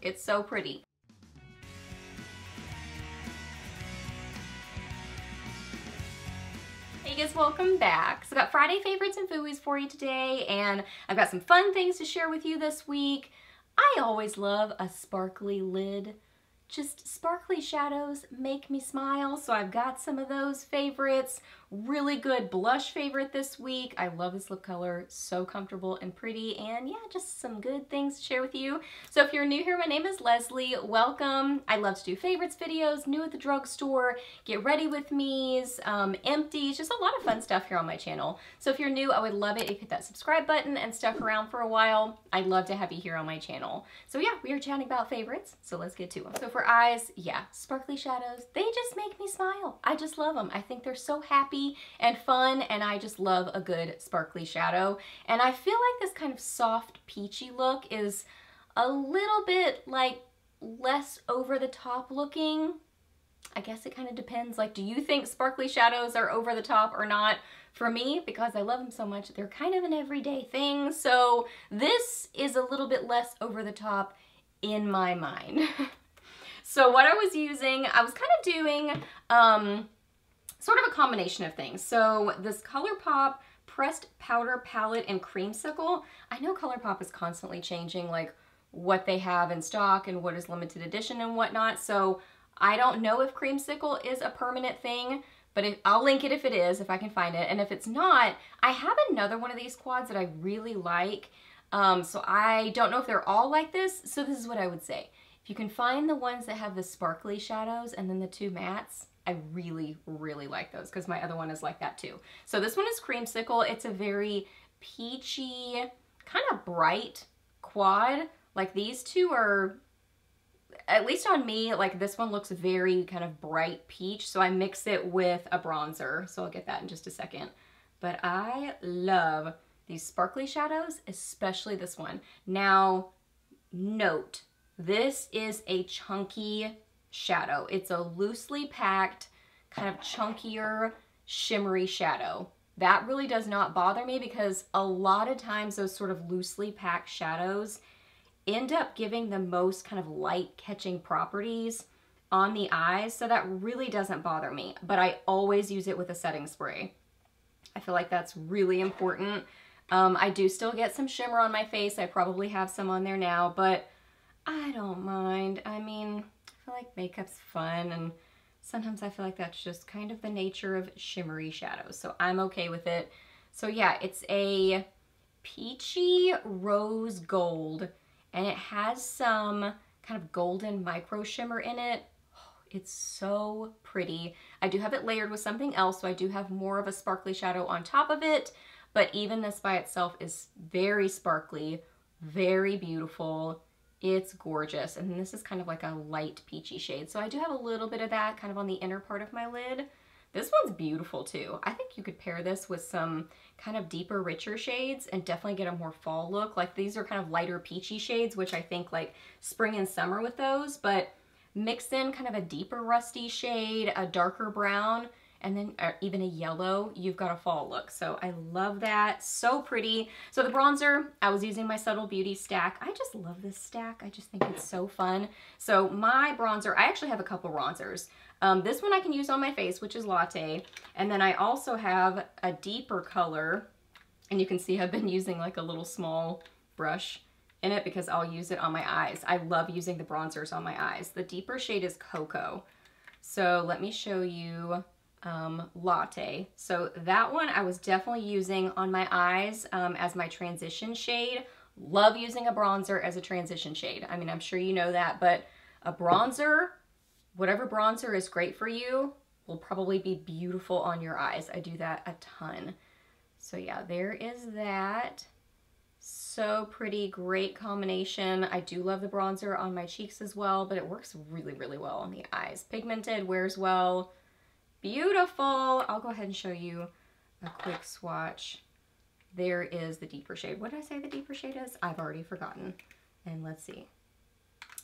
It's so pretty. Hey guys, welcome back. So I got Friday favorites and Fooeys for you today, and I've got some fun things to share with you this week. I always love a sparkly lid. Just sparkly shadows make me smile, so I've got some of those favorites. Really good blush favorite this week. I love this lip color, so comfortable and pretty, and yeah, just some good things to share with you. So if you're new here, my name is Leslie. Welcome. I love to do favorites videos, new at the drugstore, get ready with me's, empties, just a lot of fun stuff here on my channel. So if you're new, I would love it if you hit that subscribe button and stuck around for a while. I'd love to have you here on my channel. So yeah, we are chatting about favorites, so let's get to them. So for eyes, yeah, sparkly shadows, they just make me smile. I just love them. I think they're so happy and fun, and I just love a good sparkly shadow. And I feel like this kind of soft peachy look is a little bit like less over the top looking. I guess it kind of depends. Like, do you think sparkly shadows are over the top or not? For me, because I love them so much, they're kind of an everyday thing. So this is a little bit less over the top in my mind. So what I was using, I was kind of doing sort of a combination of things. So this Colourpop pressed powder palette and creamsicle. I know Colourpop is constantly changing like what they have in stock and what is limited edition and whatnot. So I don't know if creamsicle is a permanent thing, but I'll link it if it is, if I can find it. And if it's not, I have another one of these quads that I really like. So I don't know if they're all like this. So this is what I would say. If you can find the ones that have the sparkly shadows and then the two mattes, I really, really like those because my other one is like that too. So this one is creamsicle. It's a very peachy, kind of bright quad. Like these two are, at least on me, like this one looks very kind of bright peach. So I mix it with a bronzer. So I'll get that in just a second. But I love these sparkly shadows, especially this one. Now, note, this is a chunky shadow. It's a loosely packed, kind of chunkier, shimmery shadow. That really does not bother me because a lot of times those sort of loosely packed shadows end up giving the most kind of light catching properties on the eyes. So that really doesn't bother me, but I always use it with a setting spray. I feel like that's really important. I do still get some shimmer on my face. I probably have some on there now, but I don't mind. I mean, I feel like makeup's fun, and sometimes I feel like that's just kind of the nature of shimmery shadows, so I'm okay with it. So yeah, it's a peachy rose gold, and it has some kind of golden micro shimmer in it. Oh, it's so pretty. I do have it layered with something else, so I do have more of a sparkly shadow on top of it, but even this by itself is very sparkly, very beautiful. It's gorgeous, and this is kind of like a light peachy shade. So I do have a little bit of that kind of on the inner part of my lid. This one's beautiful too. I think you could pair this with some kind of deeper, richer shades and definitely get a more fall look. Like these are kind of lighter peachy shades, which I think like spring and summer with those, but mix in kind of a deeper rusty shade, a darker brown, and then even a yellow, you've got a fall look. So I love that, so pretty. So the bronzer, I was using my Subtle Beauty stack. I just love this stack. I just think it's so fun. So my bronzer, I actually have a couple bronzers. This one I can use on my face, which is Latte. And then I also have a deeper color, and you can see I've been using like a little small brush in it because I'll use it on my eyes. I love using the bronzers on my eyes. The deeper shade is Cocoa. So let me show you Latte. So that one I was definitely using on my eyes as my transition shade. Love using a bronzer as a transition shade. I mean, I'm sure you know that, but a bronzer, whatever bronzer is great for you, will probably be beautiful on your eyes. I do that a ton. So yeah, there is that. So pretty, great combination. I do love the bronzer on my cheeks as well, but it works really, really well on the eyes. Pigmented, wears well. Beautiful. I'll go ahead and show you a quick swatch. There is the deeper shade. What did I say the deeper shade is? I've already forgotten. And let's see.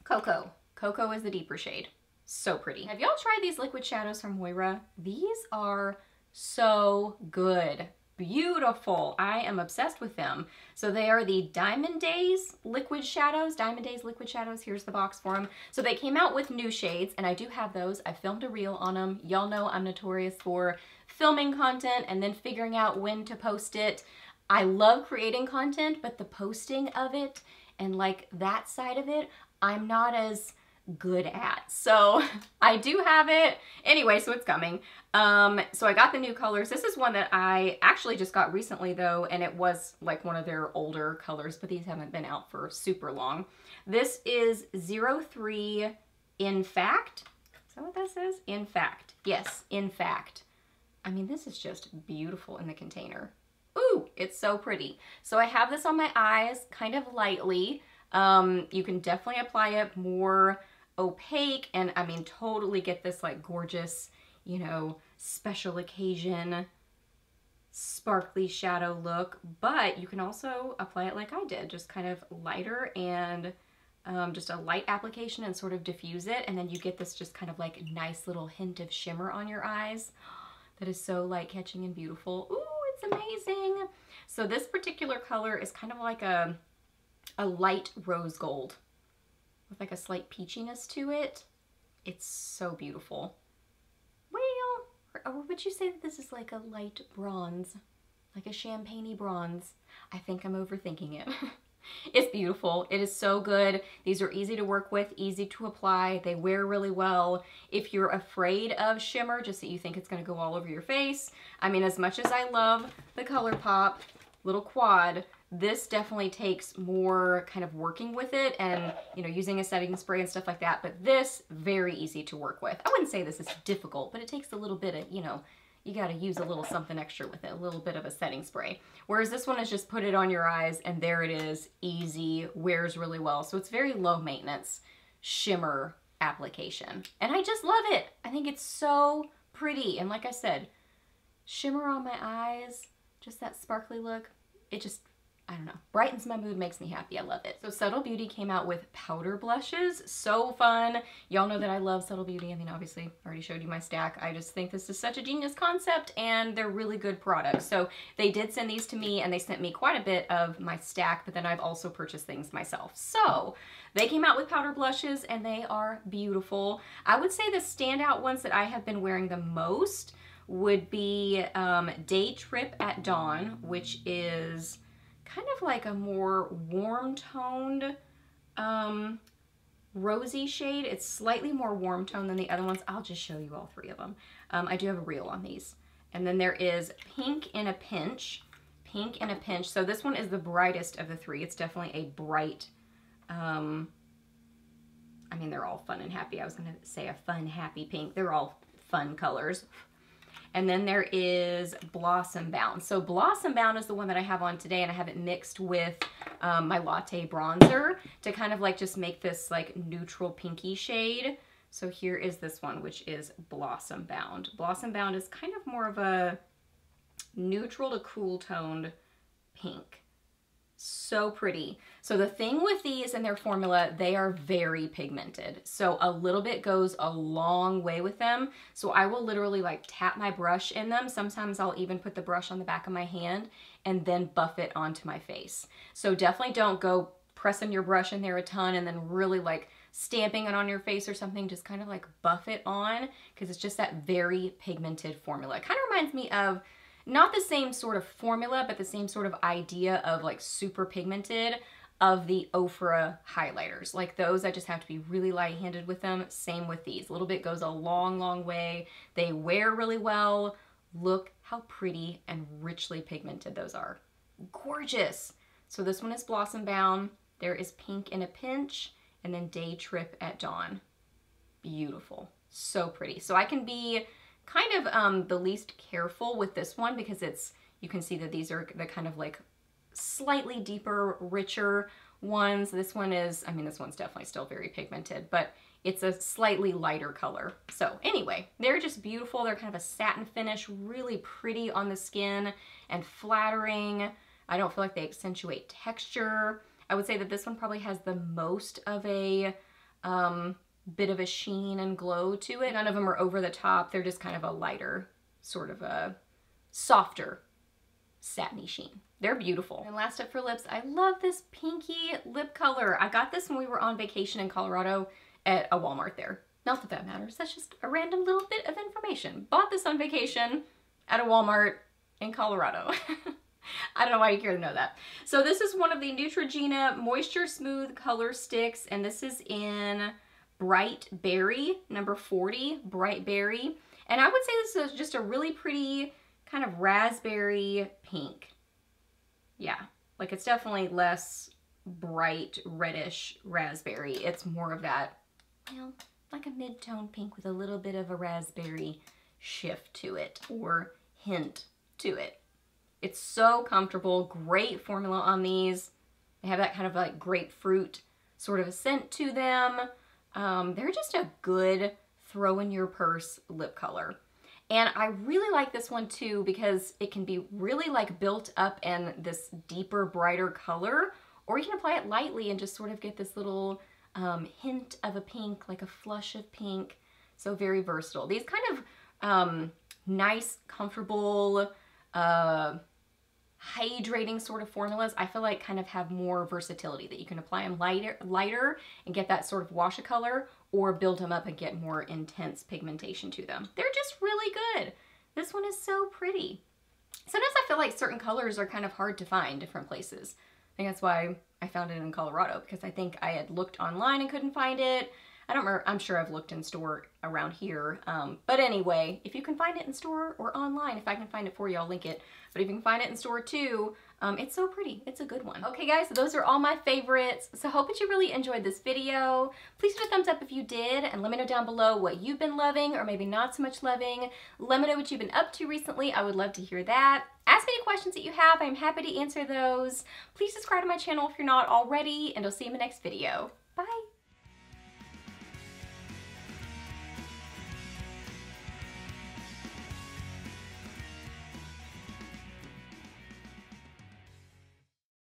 Cocoa. Cocoa is the deeper shade. So pretty. Have y'all tried these liquid shadows from Moira? These are so good. beautiful. I am obsessed with them. So they are the Diamond Days Liquid Shadows. Diamond Days Liquid Shadows. Here's the box for them. So they came out with new shades, and I do have those. I filmed a reel on them. Y'all know I'm notorious for filming content and then figuring out when to post it. I love creating content, but the posting of it and like that side of it, I'm not as good at. So I do have it. Anyway, so it's coming. So I got the new colors. This is one that I actually just got recently though, and it was like one of their older colors, but these haven't been out for super long. This is 03 In Fact. Is that what that says? In Fact. Yes, In Fact. I mean, this is just beautiful in the container. Ooh, it's so pretty. So I have this on my eyes kind of lightly. You can definitely apply it more opaque, and I mean totally get this like gorgeous, you know, special occasion sparkly shadow look, but you can also apply it like I did, just kind of lighter and just a light application and sort of diffuse it, and then you get this just kind of like nice little hint of shimmer on your eyes that is so light catching and beautiful. Ooh, it's amazing. So this particular color is kind of like a light rose gold with like a slight peachiness to it. It's so beautiful. Well, or would you say that this is like a light bronze, like a champagne-y bronze? I think I'm overthinking it. It's beautiful. It is so good. These are easy to work with, easy to apply. They wear really well. If you're afraid of shimmer, just that you think it's going to go all over your face, I mean, as much as I love the Colourpop little quad, this definitely takes more kind of working with it and, you know, using a setting spray and stuff like that. But this, very easy to work with. I wouldn't say this is difficult, but it takes a little bit of, you know, you got to use a little something extra with it, a little bit of a setting spray. Whereas this one is just put it on your eyes and there it is, easy, wears really well. So it's very low maintenance shimmer application. And I just love it. I think it's so pretty. And like I said, shimmer on my eyes, just that sparkly look, it just, I don't know, brightens my mood, makes me happy. I love it. So Subtl Beauty came out with powder blushes. So fun. Y'all know that I love Subtl Beauty. I mean, obviously, I already showed you my stack. I just think this is such a genius concept and they're really good products. So they did send these to me and they sent me quite a bit of my stack, but then I've also purchased things myself. So they came out with powder blushes and they are beautiful. I would say the standout ones that I have been wearing the most would be Day Trip at Dawn, which is kind of like a more warm-toned rosy shade. It's slightly more warm-toned than the other ones. I'll just show you all three of them. I do have a reel on these. And then there is Pink in a Pinch. Pink in a Pinch. So this one is the brightest of the three. It's definitely a bright, I mean, they're all fun and happy. I was going to say a fun, happy pink. They're all fun colors. And then there is Blossom Bound. So Blossom Bound is the one that I have on today, and I have it mixed with my Latte Bronzer to kind of like just make this like neutral pinky shade. So here is this one, which is Blossom Bound. Blossom Bound is kind of more of a neutral to cool toned pink. So pretty. So the thing with these and their formula, they are very pigmented. So a little bit goes a long way with them. So I will literally like tap my brush in them. Sometimes I'll even put the brush on the back of my hand and then buff it onto my face. So definitely don't go pressing your brush in there a ton and then really like stamping it on your face or something. Just kind of like buff it on because it's just that very pigmented formula. It kind of reminds me of not the same sort of formula, but the same sort of idea of like super pigmented of the Ofra highlighters. Like those, I just have to be really light-handed with them. Same with these. A little bit goes a long, long way. They wear really well. Look how pretty and richly pigmented those are. Gorgeous. So this one is Blossom Bound. There is Pink in a Pinch, and then Day Trip at Dawn. Beautiful. So pretty. So I can be kind of the least careful with this one because it's, you can see that these are the kind of like slightly deeper, richer ones. This one is, I mean, this one's definitely still very pigmented, but it's a slightly lighter color. So anyway, they're just beautiful. They're kind of a satin finish, really pretty on the skin and flattering. I don't feel like they accentuate texture. I would say that this one probably has the most of a bit of a sheen and glow to it. None of them are over the top. They're just kind of a lighter, sort of a softer satiny sheen. They're beautiful. And last up for lips, I love this pinky lip color. I got this when we were on vacation in Colorado at a Walmart there. Not that that matters, that's just a random little bit of information. Bought this on vacation at a Walmart in Colorado. I don't know why you care to know that. So this is one of the Neutrogena Moisture Smooth Color Sticks, and this is in Bright Berry, number 40, Bright Berry. And I would say this is just a really pretty kind of raspberry pink. Yeah, like it's definitely less bright reddish raspberry. It's more of that, you know, like a mid-tone pink with a little bit of a raspberry shift to it or hint to it. It's so comfortable, great formula on these. They have that kind of like grapefruit sort of a scent to them. They're just a good throw in your purse lip color. And I really like this one too because it can be really like built up in this deeper, brighter color, or you can apply it lightly and just sort of get this little hint of a pink, like a flush of pink. So very versatile. These kind of nice, comfortable, hydrating sort of formulas, I feel like kind of have more versatility, that you can apply them lighter and get that sort of wash of color, or build them up and get more intense pigmentation to them. They're just really good. This one is so pretty. Sometimes I feel like certain colors are kind of hard to find different places. I think that's why I found it in Colorado, because I think I had looked online and couldn't find it. I don't remember, I'm sure I've looked in store around here. But anyway, if you can find it in store or online, if I can find it for you, I'll link it. But if you can find it in store too, it's so pretty. It's a good one. Okay guys, so those are all my favorites. So hope that you really enjoyed this video. Please do a thumbs up if you did, and let me know down below what you've been loving or maybe not so much loving. Let me know what you've been up to recently. I would love to hear that. Ask me any questions that you have. I'm happy to answer those. Please subscribe to my channel if you're not already, and I'll see you in the next video. Bye.